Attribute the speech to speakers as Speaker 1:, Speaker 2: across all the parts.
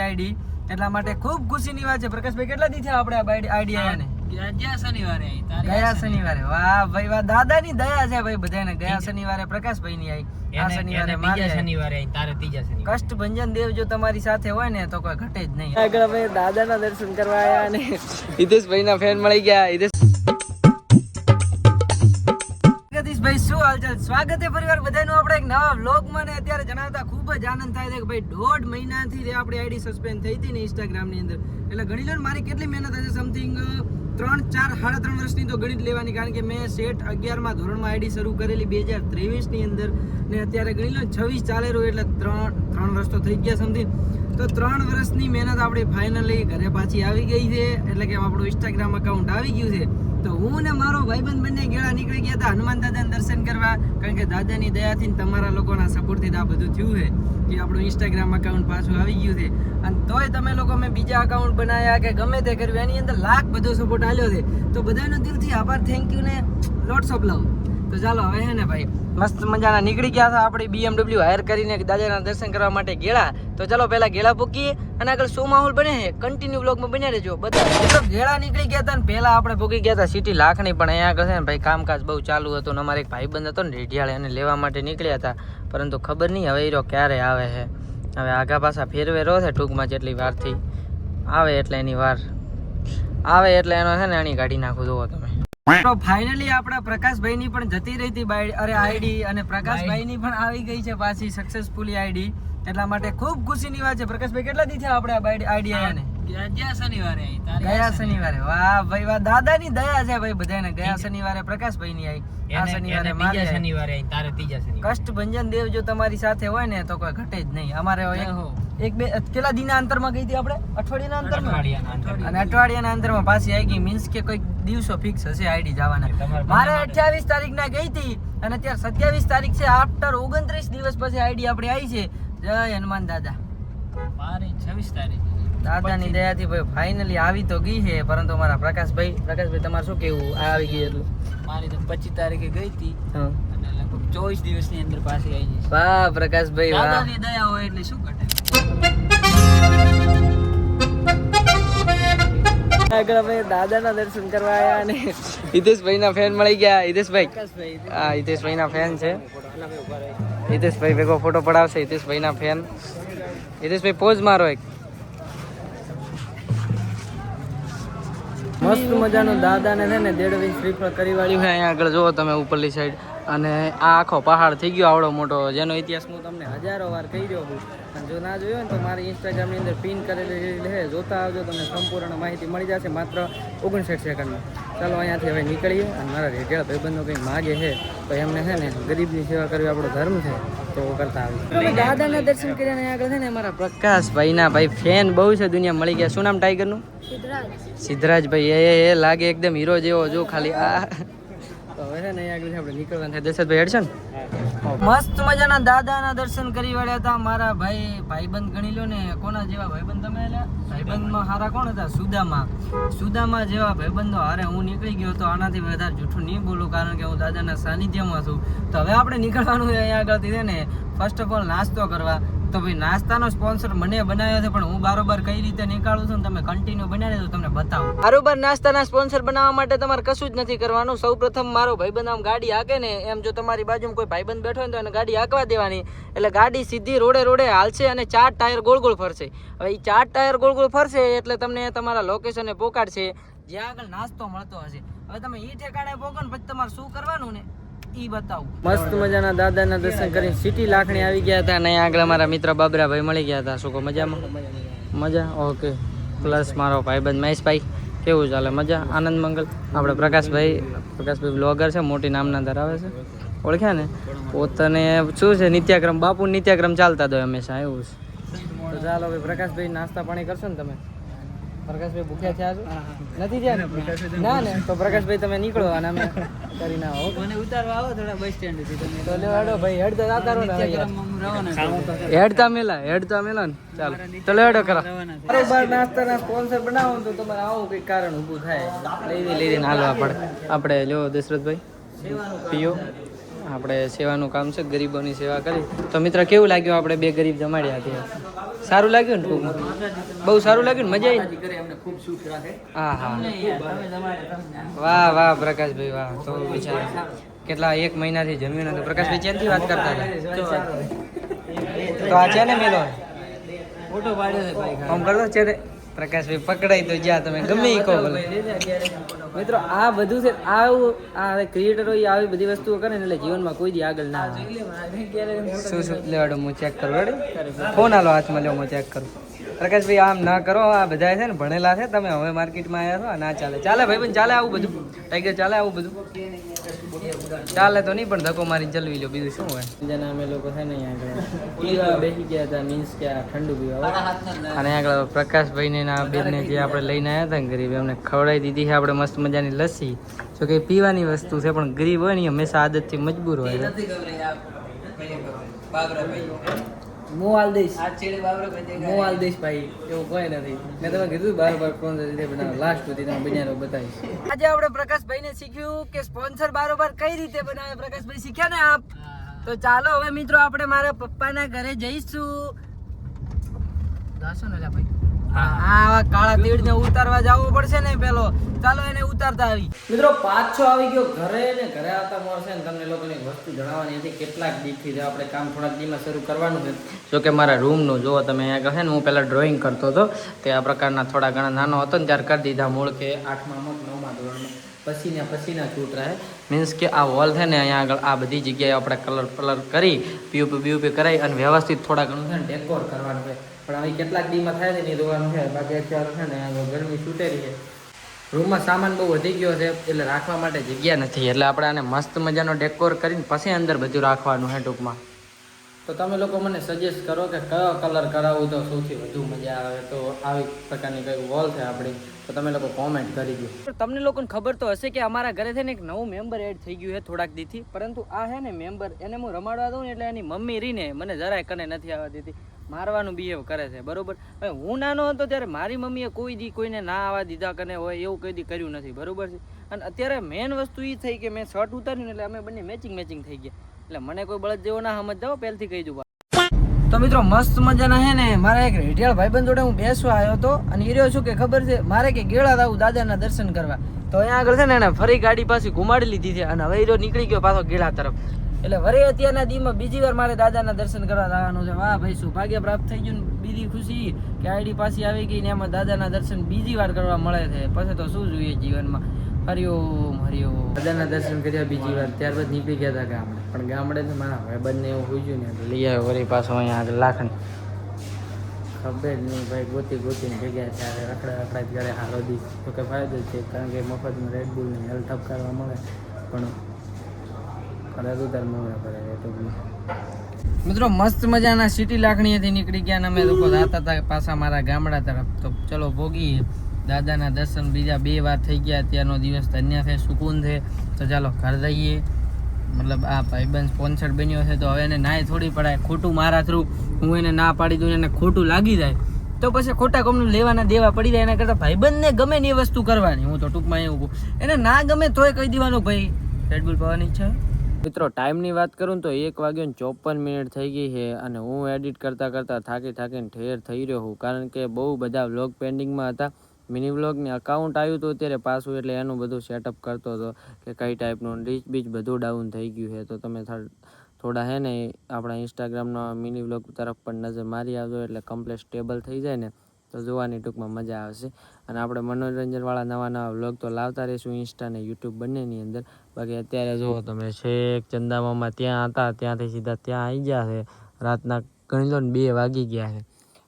Speaker 1: ID એટલા માટે ખૂબ ખુશીની વાત છે. પ્રકાશભાઈ કેટલા દી થયા આપણે આઈડી આયા ને? ગયા શનિવારે. વાહ ભાઈ વાહ, દાદાની દયા છે ભાઈ બધાને. ગયા શનિવારે પ્રકાશભાઈ ની આવી, આ શનિવારે મારી શનિવારે આવી, તારે ત્રીજા શનિવારે. કષ્ટભંજન દેવ જો તમારી સાથે હોય ને તો કોઈ ઘટે જ નહીં. આગળ ભાઈ દાદાના દર્શન કરવા આવ્યા અને હિતેશભાઈ ના ફેન મળી ગયા. હિતેશભાઈ શું હાલચાલ? સ્વાગત છે ફરીવાર બધાનું આપણે એક નવા વ્લોગમાં. ને અત્યારે જણાવતા ખૂબ જ આનંદ થાય છે કે ભાઈ 1.5 મહિનાથી આપણી આઈડી સસ્પેન્ડ થઈ હતી ને ઇન્સ્ટાગ્રામ ની અંદર. એટલે ગણી લો ને મારી કેટલી મહેનત હશે, સમથિંગ 3-4-3.5 વર્ષની તો ગણિત લેવાની. કારણ કે મેં સેટ 11મા ધોરણમાં આઈડી શરૂ કરેલી 2023 ની અંદર ને અત્યારે ગણી લો 26 ચાલે રહ્યું, એટલે 3 વર્ષ તો થઈ ગયા સમથિંગ. તો 3 વર્ષની મહેનત આપણી ફાઇનલી ઘરે પાછી આવી ગઈ છે. એટલે કે આપણું ઇન્સ્ટાગ્રામ અકાઉન્ટ આવી ગયું છે. તો હું ને મારો ભાઈબંધ બંને ગેળા નીકળી ગયા હતા હનુમાન દાદાના દર્શન કરવા. કારણ કે દાદાની દયાથી તમારા લોકોના સપોર્ટથી આ બધું થયું છે કે આપણું ઇન્સ્ટાગ્રામ અકાઉન્ટ પાછું આવી ગયું છે. અને તોય તમે લોકો મેં બીજા અકાઉન્ટ બનાવ્યા કે ગમે તે કર્યું, એની અંદર લાખ બધો સપોર્ટ આલ્યો છે. તો બધાનો દિલથી આભાર, થેન્ક યુ ને લોટ્સ ઓફ લવ. તો ચાલો હવે હે ને ભાઈ મસ્ત મજાના નીકળી ગયા હતા આપણી BMW હાયર કરીને દાદાના દર્શન કરવા માટે ગેળા. તો ચાલો પહેલા ગેળા પૂકીએ અને આગળ શું માહોલ બને છે કન્ટિન્યુ વ્લોગમાં બન્યા રહેજો બધા. મતલબ ગેળા નીકળી ગયા હતા ને પહેલા આપણે પૂકી ગયા હતા સિટી લાખણી, પણ અહીંયા આગળ છે ને ભાઈ કામકાજ બહુ ચાલુ હતું. અમારે એક ભાઈબંધ હતો ને રેઢિયાળે, એને લેવા માટે નીકળ્યા હતા, પરંતુ ખબર નહીં હવે એરો ક્યારે આવે છે. હવે આગા પાછા ફેરવે રહો છે ટૂંકમાં, જેટલી વારથી આવે એટલે એની વાર આવે એટલે એનો છે ને એની ગાડી નાખું જોવો તમે. તો ફાઇનલી આપણા પ્રકાશભાઈ ની પણ જતી રહી હતી આઈડી, અને પ્રકાશભાઈ ની પણ આવી ગઈ છે પાછી સક્સેસફુલી આઈડી. એટલા માટે ખૂબ ખુશીની વાત છે. પ્રકાશભાઈ કેટલા દી થયા આપણે આઈડી આયા ને? ગયા શનિવારે. વાહ ભાઈ વાહ, દાદાની દયા છે ભાઈ બધાને. ગયા શનિવારે પ્રકાશભાઈ ની આવી, આ શનિવારે મારી શનિવારે આવી, તારે ત્રીજા શનિવારે. કષ્ટભંજન દેવ જો તમારી સાથે હોય ને તો કોઈ ઘટે જ નહીં. અમારે એક બે કેટલા દિના અંતરમાં ગઈ હતી આપણે? અઠવાડિયાના અંતરમાં. અને અઠવાડિયાના અંતરમાં પાછી આવી ગઈ, મીન્સ કે કોઈક દિવસો ફિક્સ હશે આઈડી જવાના. મારે 28 તારીખ ના ગઈ હતી અને અત્યારે 27 તારીખ છે. આફ્ટર 29 દિવસ પછી આઈડી આપણી આવી છે. જય હનુમાન દાદા. મારે 26 તારીખ દાદાની દયાથી ભાઈ ફાઇનલી આવી તો ગઈ છે. પરંતુ મારા પ્રકાશભાઈ તમારે શું કેવું આવી ગઈ? એટલું મારી તો 25 તારીખે ગઈ હતી અને લગભગ 24 દિવસની અંદર પાછી આવી જશે. વાહ પ્રકાશભાઈ, વાહ, દાદાની દયા હોય એટલે શું ઘટે. આગળ ભાઈ દાદાના દર્શન કરવા આવ્યા અને હિતેશભાઈ ના ફેન મળી ગયા. હિતેશભાઈ, હા હિતેશભાઈ ના ફેન છે. હિતેશભાઈ ભેગો ફોટો પડાવશે. હિતેશભાઈ ના ફેન. હિતેશભાઈ પોઝ મારો એક. મસ્ત મજાનું દાદાને છે ને 1.5 ઇંચ શ્રીફળ કરી વાળ્યું છે અહીંયા આગળ જુઓ તમે ઉપરલી સાઈડ. અને આ આખો પહાડ થઈ ગયો આવડો મોટો, જેનો ઇતિહાસ હું તમને હજારો વાર કહી રહ્યો છું. અને જો ના જોયો ને તો મારી ઇન્સ્ટાગ્રામની અંદર પિન કરેલી છે, જોતા આવજો, તમને સંપૂર્ણ માહિતી મળી જશે માત્ર 59 સેકન્ડમાં. ચાલો અહીંયાથી હવે નીકળીએ. અને મારા રેઢિયાળ ભાઈબંધો કંઈક માગે છે તો એમને છે ને ગરીબની સેવા કરવી આપણો ધર્મ છે, તો કરતા આવી. દાદાના દર્શન કર્યા ને આગળ છે ને મારા પ્રકાશભાઈના ભાઈ ફેન બહુ છે દુનિયા મળી ગયા. શું નામ ટાઈગરનું? સિદ્ધરાજભાઈ. એ લાગે એકદમ હીરો જેવો. જો ખાલી આ હવે છે ને આગળ આપણે નીકળવાનું થાય. દશરથભાઈ હેડ છે ને મસ્ત મજાના દાદાના દર્શન કરી વળ્યા હતા મારા ભાઈબંધ ગણી લો ને. કોના જેવા ભાઈબંધ તમે? ભાઈબંધમાં હારા કોણ હતા? સુદામા જેવા ભાઈબંધો હારે હું નીકળી ગયો હતો. આનાથી વધારે જૂઠું નહીં બોલું, કારણ કે હું દાદાના સાનિધ્યમાં છું. તો હવે આપણે નીકળવાનું છે અહીંયા આગળથી છે ને ફર્સ્ટ ઓફ ઓલ નાસ્તો કરવા. તો ભાઈ નાસ્તાનો સ્પોન્સર મને બનાવ્યો છે, પણ હું બારોબાર કઈ રીતે નીકાળું છું તમે કન્ટિન્યુ બનાવી દો, તમને બતાવું. બારોબાર નાસ્તાના સ્પોન્સર બનાવવા માટે તમારે કશું જ નથી કરવાનું. સૌપ્રથમ મારો ભાઈબંધ આમ ગાડી હાકે ને, એમ જો તમારી બાજુમાં કોઈ ભાઈબંધ બેઠો હોય ને તો એને ગાડી હાંકવા દેવાની, એટલે ગાડી સીધી રોડે હાલશે અને 4 ટાયર ગોળ ફરશે. હવે એ 4 ટાયર ગોળ ફરશે એટલે તમને તમારા લોકેશને પહોંચાડશે જ્યાં આગળ નાસ્તો મળતો હશે. હવે તમે એ ઠેકાણે પહોંચો ને પછી તમારે શું કરવાનું ને ઈ બતાવું. મસ્ત મજાના દાદાના દર્શન કરીને સિટી લાખણી આવી ગયા હતા. અને અહીંયા આગળ મારા મિત્ર બાબરાભાઈ મળી ગયા હતા. શું કહો મજામાં? મજા, ઓકે. પ્લસ મારો ભાઈબંધ મહેશભાઈ, કેવું ચાલે? મજા, આનંદ મંગલ. આપણે પ્રકાશભાઈ બ્લોગર છે, મોટી નામના ધરાવે છે, ઓળખ્યા ને? પોતાને શું છે નિત્યાક્રમ, બાપુ નિત્યાક્રમ ચાલતા દો હંમેશા, એવું છે. તો ચાલો ભાઈ પ્રકાશભાઈ નાસ્તા પાણી કરશો ને તમે? પ્રકાશભાઈ ભૂખ્યા થયા છો? નથી થયા ને? ના ને તો પ્રકાશભાઈ તમે નીકળો અને અમે કરી ના આવો. મને ઉતારવા આવો થોડા બસ સ્ટેન્ડ થી તમે. તો લેવાડો ભાઈ, હેડતા જાતા રહો ને. હેડતા મેલા ને. ચાલો તો લેવાડો કરો. બરોબર નાસ્તાના સ્પોન્સર બનાવો તો તમારે આવું કઈ કારણ ઊભું થાય. લઈને હાલવા પડે. આપણે લ્યો દશરથભાઈ પીઓ. આપણે સેવાનું કામ છે, ગરીબોની સેવા કરી. તો મિત્ર કેવું લાગ્યું આપણે 2 ગરીબ જમાડ્યા હતા? સારું લાગ્યું ને ટૂંકમાં? બહુ સારું લાગ્યું ને? મજા આવી?
Speaker 2: કરે અમને ખૂબ સુખ રાખે.
Speaker 1: હા હા,
Speaker 2: તમે તમારે
Speaker 1: વાહ વાહ પ્રકાશભાઈ વાહ. તો બિચારા કેટલા 1 મહિનાથી જમ્યું નતું. પ્રકાશભાઈ ક્યાંથી વાત કરતા હતા? તો આ છે ને મેલો
Speaker 2: ફોટો પાડ્યો છે ભાઈ.
Speaker 1: આમ કરતો છે ને પ્રકાશભાઈ પકડાઈ તો જ્યાં તમે ગમે એ કહો ભલે. મિત્રો આ બધું છે, આવું આ ક્રિએટરો આવી બધી વસ્તુઓ કરે ને એટલે જીવનમાં કોઈ દી આગળ ના આવે. શું શું લેવાડો હું ચેક કરું. રેડી? ફોન આલો હાથમાં, લ્યો હું ચેક કરું. પ્રકાશભાઈ આમ ના કરો, આ બધા છે ને ભણેલા છે, તમે હવે માર્કેટમાં આવ્યા છો, ના ચાલે. ચાલે ભાઈ પણ ચાલે આવું બધું? ટાઈગર ચાલે આવું બધું? ચાલે તો નહીં પણ ધક્કો મારીને ચલવી લો, બીજું શું હોય. જેના અમે લોકો છે ને અહીંયા પીવા બેસી ગયા હતા, મીન્સ કે આ ઠંડુ પીવા. અને આગળ પ્રકાશભાઈને ના બેનને જે આપણે લઈને આવ્યા હતા ને ગરીબ, એમને ખવડાવી દીધી છે આપણે મસ્ત મજાની લસ્સી. જો કે પીવાની વસ્તુ છે પણ ગરીબ હોય ને હંમેશા આદતથી મજબૂર હોય. મોવાલ દઈશ મોવાલ દઈશ ભાઈ, એવું કોઈ નથી. મેં તમે કીધું બાર કોણ રીતે બનાવો, લાસ્ટ સુધી તમે બન્યા બતાવીશ. આજે આપણે પ્રકાશભાઈને શીખ્યું કે સ્પોન્સર બારોબાર કઈ રીતે બનાવે. પ્રકાશભાઈ શીખ્યા ને આપ? તો ચાલો હવે મિત્રો આપણે મારા પપ્પાના ઘરે જઈશું. જાશો ને ભાઈ? હા, કાળા તીડ ને ઉતારવા જવું પડશે ને પેલો. ચાલો એને ઉતારતા આવી. મિત્રો પાછો આવી ગયો ઘરે ને ઘરે આવતા મળશે ને તમને લોકોને વસ્તુ જણાવવાની હતી. કેટલાક દીથી આપણે કામ થોડાક દીમાં શરૂ કરવાનું છે. જો કે મારા રૂમનું જો તમે અહીંયા કહે ને, હું પહેલાં ડ્રોઈંગ કરતો હતો તે આ પ્રકારના થોડા ઘણા નાનો હતો ને ત્યારે કરી દીધા. મૂળ કે 8મા 9મા ધોરણમાં પછીના છૂટ રહે. મીન્સ કે આ વોલ છે ને અહીંયા આગળ આ બધી જગ્યાએ આપણે કલર કરી પીઓપી કરાવી અને વ્યવસ્થિત થોડા ઘણું છે ને ડેકોર કરવાનું છે. પણ હવે કેટલાક દીમાં થાય છે ને જોવાનું છે. બાકી અત્યારે છે ને ગરમી છૂટેલી છે, રૂમમાં સામાન બહુ વધી ગયો છે એટલે રાખવા માટે જગ્યા નથી. એટલે આપણે આને મસ્ત મજાનો ડેકોર કરીને પછી અંદર બધું રાખવાનું છે ટૂંકમાં. તો તમે લોકો મને સજેસ્ટ કરો કે કયો કલર કરાવવું તો સૌથી વધુ મજા આવે. તો આવી પ્રકારની કઈ વોલ છે આપણી, તો તમે લોકો કોમેન્ટ કરી દો. તમને લોકોને ખબર તો હશે કે અમારા ઘરે છે ને એક નવું મેમ્બર એડ થઈ ગયું છે થોડાક દીથી. પરંતુ આ છે ને મેમ્બર, એને હું રમાડવા દઉં ને એટલે એની મમ્મી રીને મને જરાય કને નથી આવવા દેતી, મારવાનું બિહેવ કરે છે. બરોબર? હવે હું નાનો હતો ત્યારે મારી મમ્મીએ કોઈ દી કોઈને ના આવવા દીધા કને હોય એવું કોઈ દી કર્યું નથી. બરોબર છે? અને અત્યારે મેન વસ્તુ એ થઈ કે મેં શર્ટ ઉતાર્યું ને એટલે અમે બંને મેચિંગ થઈ ગયા. એટલે મને કોઈ બળદ જેવો ના સમજ જાઓ, પહેલથી કહી દઉં. તો મિત્રો મસ્ત મજાના હે ને મારા એક રેઢિયાળ ભાઈબંધ જોડે હું બેસવા આવ્યો હતો. અને એ રહ્યો શું કે ખબર છે, મારે કે ગેળા આવું દાદાના દર્શન કરવા. તો અહીંયા આગળ છે ને એને ફરી ગાડી પાછી ઘુમાડી લીધી છે અને હવે એ નીકળી ગયો પાછો ગેળા તરફ. એટલે વરે અત્યારના દીમાં બીજી વાર મારે દાદાના દર્શન કરવા જવાનું છે. વાહ ભાઈ, શું ભાગ્ય પ્રાપ્ત થઈ ગયું. બીજી ખુશી કે આઈડી પાછી આવી ગઈ ને એમાં દાદાના દર્શન બીજી વાર કરવા મળે છે. પછી તો શું જોઈએ જીવનમાં. હરિઓમ હરિઓમ. દાદાના દર્શન કર્યા બીજી વાર, ત્યારબાદ નીકળી ગયા હતા ગામડે. પણ ગામડે તો મારા ભાઈબંધને એવું પૂછ્યું ને તો લઈ આવ્યો વળી પાછો અહીંયા આગળ લાખણી. ખબર નહીં ભાઈ, ગોતીને ભેગા ત્યારે રખડા જ કરે હારો દી. તો કે ફાયદો છે કારણ કે મફતમાં રેડબુલ ને હેલ ઠપકારવા મળે. પણ મિત્રો મસ્ત મજાના સિટી લાખણીએથી નીકળી ગયા અને અમે લોકો જતા હતા પાછા મારા ગામડા તરફ. તો ચલો ભોગીએ. દાદાના દર્શન બીજા 2 વાર થઈ ગયા. અત્યારનો દિવસ ધન્ય છે, સુકૂન છે. તો ચાલો ઘર જઈએ. મતલબ આ ભાઈબંધ સ્પોન્સર બન્યો છે તો હવે એને નાય થોડી પડાય. ખોટું મારા થ્રુ હું એને ના પાડી દઉં, એને ખોટું લાગી જાય તો પછી ખોટા કોમનું લેવાના દેવા પડી જાય. એના કરતાં ભાઈબંધને ગમે ને એ વસ્તુ કરવાની. હું તો ટૂંકમાં એવું કહું, એને ના ગમે તોય કહી દેવાનું ભાઈ રેડબુલ પાવાની ઈચ્છા. મિત્રો ટાઈમની વાત કરું ને તો 1:54 થઈ ગઈ છે અને હું એડિટ કરતાં થાકીને ઠેર થઈ રહ્યો છું. કારણ કે બહુ બધા વ્લોગ પેન્ડિંગમાં હતા. મિની વ્લોગની અકાઉન્ટ આવ્યું હતું અત્યારે પાછું, એટલે એનું બધું સેટઅપ કરતો હતો કે કઈ ટાઈપનું રીચ બીચ બધું ડાઉન થઈ ગયું છે. તો તમે થોડા હે ને આપણા ઇન્સ્ટાગ્રામના મિની વ્લોગ તરફ પણ નજર મારી આવજો, એટલે કમ્પ્લીટ સ્ટેબલ થઈ જાય ને તો જોવાની ટૂંકમાં મજા આવશે. અને આપણે મનોરંજનવાળા નવા વ્લોગ તો લાવતા રહીશું ઇન્સ્ટા ને યુટ્યુબ બંનેની અંદર. બાકી અત્યારે જુઓ તમે છેક ચંદામામાં ત્યાં હતા, ત્યાંથી સીધા ત્યાં આવી ગયા છે. રાતના ગણી લો ને 2 વાગી ગયા છે.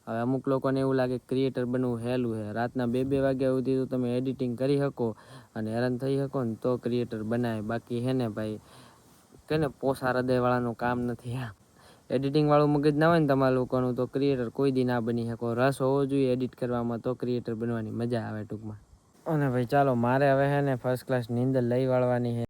Speaker 1: હવે અમુક લોકોને એવું લાગે ક્રિએટર બનવું હેલું છે. રાતના 2 વાગ્યા સુધી તો તમે એડિટિંગ કરી શકો અને હેરાન થઈ શકો ને તો ક્રિએટર બનાવે. બાકી હે ને ભાઈ કે ને પોસા હૃદયવાળાનું કામ નથી. આ એડિટિંગ વાળું મગજ ના હોય ને તમારા લોકોનું તો ક્રિએટર કોઈ દી ના બની શકો. રસ હોવો જોઈએ એડિટ કરવામાં, તો ક્રિએટર બનવાની મજા આવે ટૂંકમાં. અને ભાઈ ચાલો મારે હવે હે ને ફર્સ્ટ ક્લાસ નીંદર લઈ વાળવાની છે.